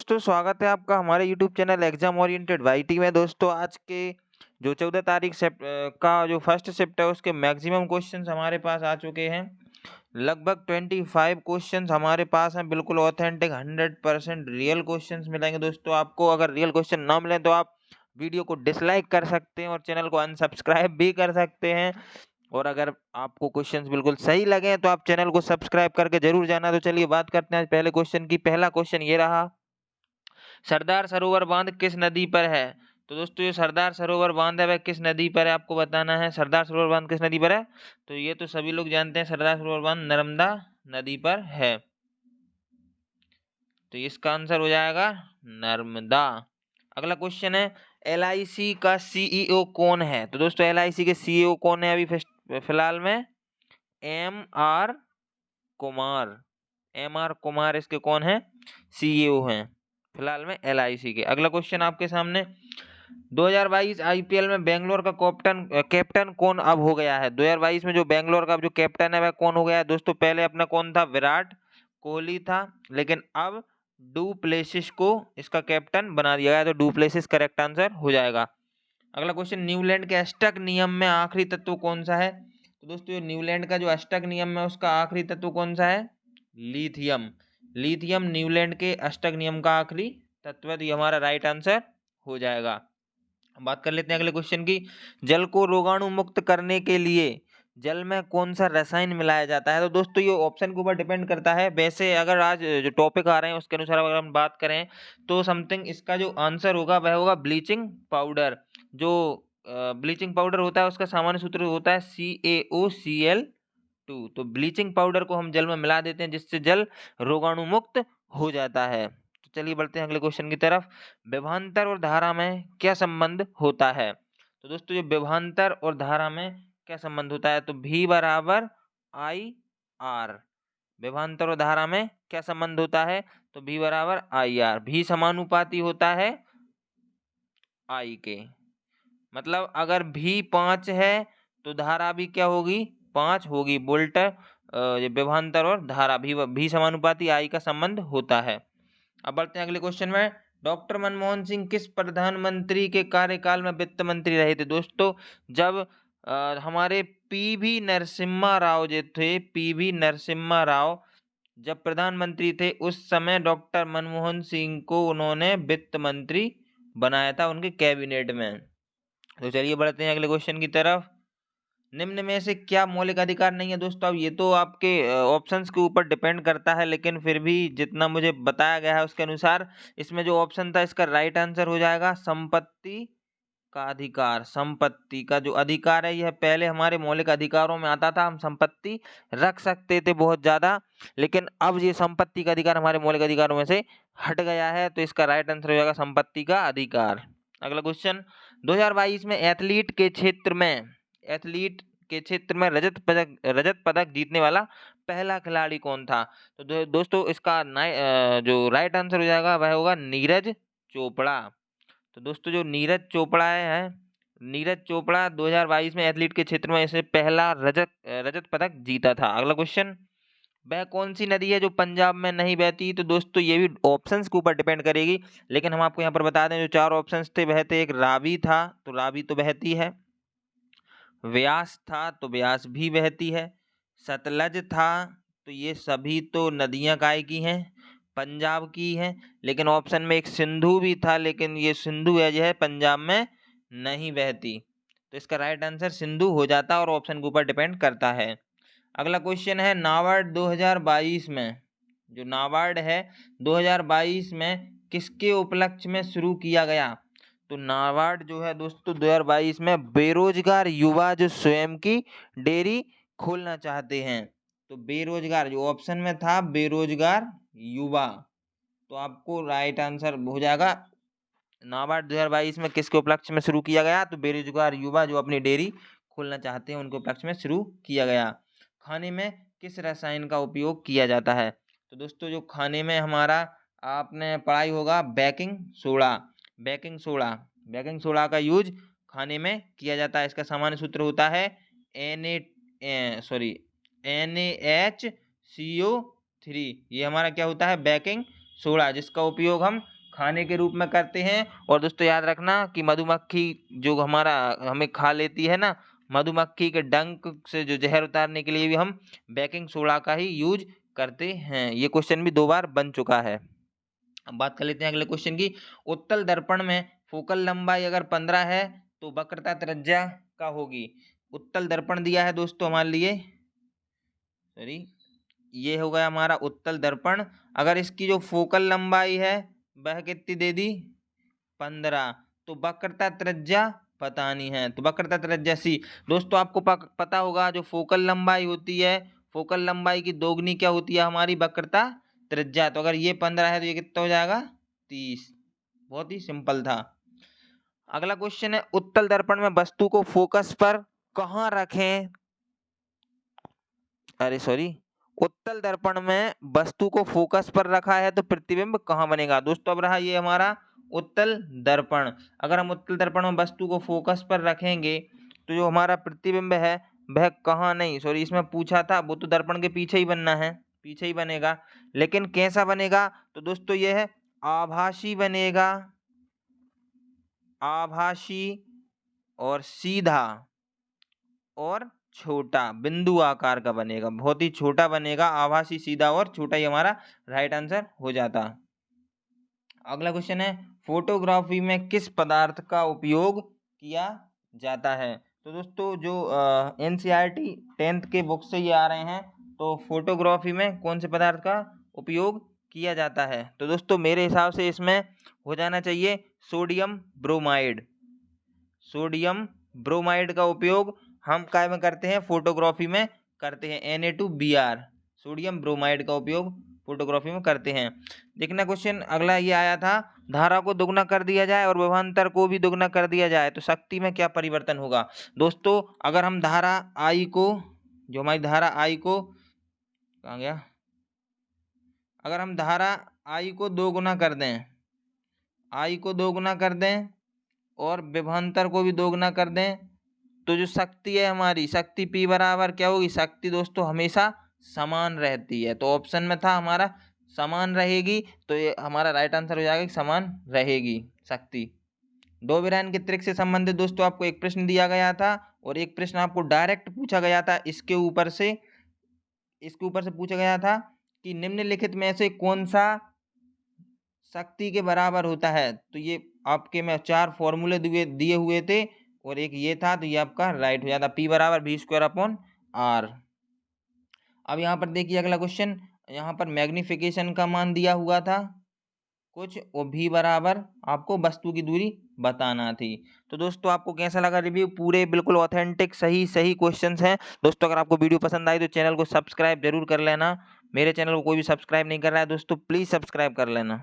दोस्तों, स्वागत है आपका हमारे YouTube channel exam oriented YT में। दोस्तों, आज के जो 14 तारीख का जो फर्स्ट शिफ्ट है उसके मैक्सिमम क्वेश्चंस हमारे पास आ चुके हैं। लगभग 25 क्वेश्चंस हमारे पास हैं, बिल्कुल ऑथेंटिक 100% रियल क्वेश्चंस मिलेंगे। दोस्तों, आपको अगर रियल क्वेश्चन ना मिले तो आप वीडियो को डिसलाइक कर सकते हैं और चैनल को अनसब्सक्राइब भी कर सकते हैं। और अगर आपको क्वेश्चंस बिल्कुल सही लगे तो आप चैनल को सब्सक्राइब करके जरूर जाना। तो चलिए बात करते हैं आज पहले क्वेश्चन की। पहला क्वेश्चन ये रहा, सरदार सरोवर बांध किस नदी पर है? तो दोस्तों, ये सरदार सरोवर बांध है वह किस नदी पर है, आपको बताना है। सरदार सरोवर बांध किस नदी पर है? तो ये तो सभी लोग जानते हैं, सरदार सरोवर बांध नर्मदा नदी पर है। तो इसका आंसर हो जाएगा नर्मदा। अगला क्वेश्चन है, LIC का CEO कौन है? तो दोस्तों, LIC के CEO कौन है अभी फिलहाल में? MR कुमार। MR कुमार इसके कौन है? CEO हैं फिलहाल में LIC के। अगला क्वेश्चन आपके सामने, 2022 IPL में बेंगलोर का कैप्टन कौन अब हो गया है? 2022 में जो बेंगलोर का जो कैप्टन है वह कौन हो गया है? दोस्तों, पहले अपना कौन था? विराट कोहली था, लेकिन अब डू प्लेसिस को इसका कैप्टन बना दिया गया है। तो डू प्लेसिस करेक्ट आंसर हो जाएगा। अगला क्वेश्चन, न्यूलैंड के अष्टक नियम में आखिरी तत्व कौन सा है? तो दोस्तों, ये न्यूलैंड का जो अष्टक नियम है उसका आखिरी तत्व कौन सा है? लिथियम। लिथियम न्यूलैंड के अष्टक नियम का आखिरी तत्व है। तो ये हमारा राइट आंसर हो जाएगा। बात कर लेते हैं अगले क्वेश्चन की, जल को रोगाणु मुक्त करने के लिए जल में कौन सा रसायन मिलाया जाता है? तो दोस्तों, ये ऑप्शन के ऊपर डिपेंड करता है। वैसे अगर आज जो टॉपिक आ रहे हैं उसके अनुसार अगर हम बात करें तो समथिंग इसका जो आंसर होगा वह होगा ब्लीचिंग पाउडर। जो ब्लीचिंग पाउडर होता है उसका सामान्य सूत्र होता है CaOCl2। तो ब्लीचिंग पाउडर को हम जल में मिला देते हैं जिससे जल रोगाणु मुक्त हो जाता है। तो चलिए बढ़ते हैं अगले क्वेश्चन की तरफ, विभवांतर और धारा में क्या संबंध होता है? तो दोस्तों, ये विभवांतर और धारा में क्या संबंध होता है? तो V बराबर IR। विभवांतर और धारा में क्या संबंध होता है? तो V बराबर IR। V समानुपाती होता है I के। मतलब अगर V 5 है तो धारा भी क्या होगी? 5 होगी। वोल्ट ये विभवांतर और धारा भी समानुपाती I का संबंध होता है। अब बढ़ते हैं अगले क्वेश्चन में, डॉक्टर मनमोहन सिंह किस प्रधानमंत्री के कार्यकाल में वित्त मंत्री रहे थे? दोस्तों, जब हमारे PV नरसिम्हा राव जो थे, PV नरसिम्हा राव जब प्रधानमंत्री थे उस समय डॉक्टर मनमोहन सिंह को उन्होंने वित्त मंत्री बनाया था उनके कैबिनेट में। तो चलिए बढ़ते हैं अगले क्वेश्चन की तरफ, निम्न में से क्या मौलिक अधिकार नहीं है? दोस्तों, अब ये तो आपके ऑप्शंस के ऊपर डिपेंड करता है, लेकिन फिर भी जितना मुझे बताया गया है उसके अनुसार इसमें जो ऑप्शन था इसका राइट आंसर हो जाएगा संपत्ति का अधिकार। संपत्ति का जो अधिकार है यह पहले हमारे मौलिक अधिकारों में आता था, हम संपत्ति रख सकते थे बहुत ज्यादा, लेकिन अब ये संपत्ति का अधिकार हमारे मौलिक अधिकारों में से हट गया है। तो इसका राइट आंसर हो जाएगा संपत्ति का अधिकार। अगला क्वेश्चन, 2022 में एथलीट के क्षेत्र में रजत पदक जीतने वाला पहला खिलाड़ी कौन था? तो दोस्तों, इसका जो राइट आंसर हो जाएगा वह होगा नीरज चोपड़ा। तो दोस्तों, जो नीरज चोपड़ा 2022 में एथलीट के क्षेत्र में इसे पहला रजत पदक जीता था। अगला क्वेश्चन, वह कौन सी नदी है जो पंजाब में नहीं बहती? तो दोस्तों, ये भी ऑप्शंस के ऊपर डिपेंड करेगी, लेकिन हम आपको यहाँ पर बता दें जो 4 ऑप्शंस थे वह थे, एक रावी था तो रावी तो बहती है, व्यास था तो व्यास भी बहती है, सतलज था, तो ये सभी तो नदियां काय की हैं? पंजाब की हैं। लेकिन ऑप्शन में एक सिंधु भी था, लेकिन ये सिंधु है जो है पंजाब में नहीं बहती। तो इसका राइट आंसर सिंधु हो जाता और ऑप्शन के ऊपर डिपेंड करता है। अगला क्वेश्चन है, नाबार्ड 2022 में, जो नाबार्ड है 2022 में किसके उपलक्ष्य में शुरू किया गया? तो नाबार्ड जो है दोस्तों 2022 में बेरोजगार युवा जो स्वयं की डेयरी खोलना चाहते हैं, तो बेरोजगार जो ऑप्शन में था बेरोजगार युवा, तो आपको राइट आंसर हो जाएगा नाबार्ड 2022 में किसके उपलक्ष्य में शुरू किया गया? तो बेरोजगार युवा जो अपनी डेयरी खोलना चाहते हैं उनके उपलक्ष्य में शुरू किया गया। खाने में किस रसायन का उपयोग किया जाता है? तो दोस्तों, जो खाने में हमारा आपने पढ़ाई होगा बेकिंग सोडा। बेकिंग सोडा का यूज खाने में किया जाता है। इसका सामान्य सूत्र होता है NaHCO3। ये हमारा क्या होता है? बेकिंग सोडा, जिसका उपयोग हम खाने के रूप में करते हैं। और दोस्तों याद रखना कि मधुमक्खी जो हमारा हमें खा लेती है ना, मधुमक्खी के डंक से जो जहर उतारने के लिए भी हम बेकिंग सोडा का ही यूज करते हैं। ये क्वेश्चन भी 2 बार बन चुका है। अब बात कर लेते हैं अगले क्वेश्चन की। उत्तल दर्पण में फोकल लंबाई अगर 15 है तो वक्रता त्रिज्या का होगी। उत्तल दर्पण दिया है दोस्तों हमारे लिए, सॉरी ये हो गया हमारा उत्तल दर्पण। अगर इसकी जो फोकल लंबाई है वह कितनी दे दी, 15, तो वक्रता त्रिज्या पता नहीं है, तो वक्रता त्रिज्या सी। दोस्तों आपको पता होगा जो फोकल लंबाई होती है, फोकल लंबाई की दोगुनी क्या होती है हमारी, वक्रता त्रिज्या। तो अगर ये 15 है तो ये कितना हो जाएगा, 30। बहुत ही सिंपल था। अगला क्वेश्चन है, उत्तल दर्पण में वस्तु को फोकस पर कहाँ रखें, अरे सॉरी, उत्तल दर्पण में वस्तु को फोकस पर रखा है तो प्रतिबिंब कहाँ बनेगा। दोस्तों अब रहा ये हमारा उत्तल दर्पण। अगर हम उत्तल दर्पण में वस्तु को फोकस पर रखेंगे तो जो हमारा प्रतिबिंब है वह कहाँ, नहीं सॉरी इसमें पूछा था, वो तो दर्पण के पीछे ही बनना है, पीछे ही बनेगा, लेकिन कैसा बनेगा, तो दोस्तों ये है आभासी बनेगा, आभासी और सीधा और छोटा, बिंदु आकार का बनेगा, बहुत ही छोटा बनेगा, आभासी, सीधा और छोटा, ही हमारा राइट आंसर हो जाता। अगला क्वेश्चन है, फोटोग्राफी में किस पदार्थ का उपयोग किया जाता है। तो दोस्तों जो एनसीईआरटी 10th के बुक से ये आ रहे हैं, तो फोटोग्राफी में कौन से पदार्थ का उपयोग किया जाता है, तो दोस्तों मेरे हिसाब से इसमें हो जाना चाहिए सोडियम ब्रोमाइड। सोडियम ब्रोमाइड का उपयोग हम काय में करते हैं, फोटोग्राफी में करते हैं, Na2Br, सोडियम ब्रोमाइड का उपयोग फोटोग्राफी में करते हैं। देखना क्वेश्चन अगला ये आया था, धारा को दुगना कर दिया जाए और विभवांतर को भी दुगना कर दिया जाए तो शक्ति में क्या परिवर्तन होगा। दोस्तों अगर हम धारा I को, जो हमारी धारा I को, कहाँ गया, अगर हम धारा I को 2 गुना कर दें, I को 2 गुना कर दें और विभवांतर को भी 2 गुना कर दें, तो जो शक्ति है हमारी, शक्ति P बराबर क्या होगी, शक्ति दोस्तों हमेशा समान रहती है, तो ऑप्शन में था हमारा समान रहेगी, तो ये हमारा राइट आंसर हो जाएगा कि समान रहेगी शक्ति। डो बेरान के त्रिक से संबंधित दोस्तों आपको एक प्रश्न दिया गया था और एक प्रश्न आपको डायरेक्ट पूछा गया था, इसके ऊपर से पूछा गया था कि निम्नलिखित में से कौन सा शक्ति के बराबर होता है। तो ये आपके में 4 फॉर्मूले दिए हुए थे और एक ये था, तो ये आपका राइट हो जाता, P बराबर V²/R। अब यहाँ पर देखिए अगला क्वेश्चन, यहाँ पर मैग्निफिकेशन का मान दिया हुआ था कुछ और V बराबर आपको वस्तु की दूरी बताना थी। तो दोस्तों आपको कैसा लगा रिव्यू, पूरे बिल्कुल ऑथेंटिक सही क्वेश्चंस हैं। दोस्तों अगर आपको वीडियो पसंद आई तो चैनल को सब्सक्राइब जरूर कर लेना। मेरे चैनल को कोई भी सब्सक्राइब नहीं कर रहा है दोस्तों, प्लीज़ सब्सक्राइब कर लेना।